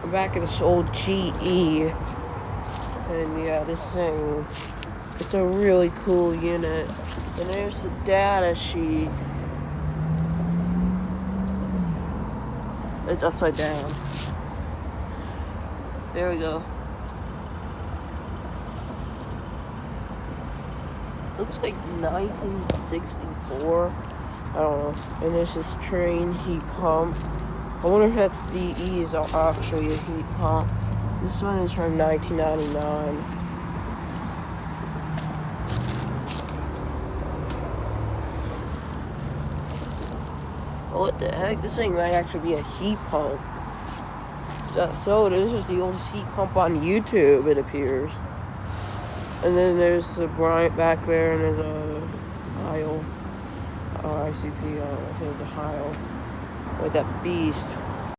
I'm back at this old GE, and yeah, this thing, it's a really cool unit. And there's the data sheet. It's upside down. There we go. Looks like 1964. I don't know. And there's this Trane heat pump. I wonder if that's DE's or actually a heat pump. This one is from 1999. Oh, what the heck? This thing might actually be a heat pump. So this is the oldest heat pump on YouTube, it appears. And then there's the Bryant back there, and there's a Heil. ICP, I think it's a Heil. Like that beast.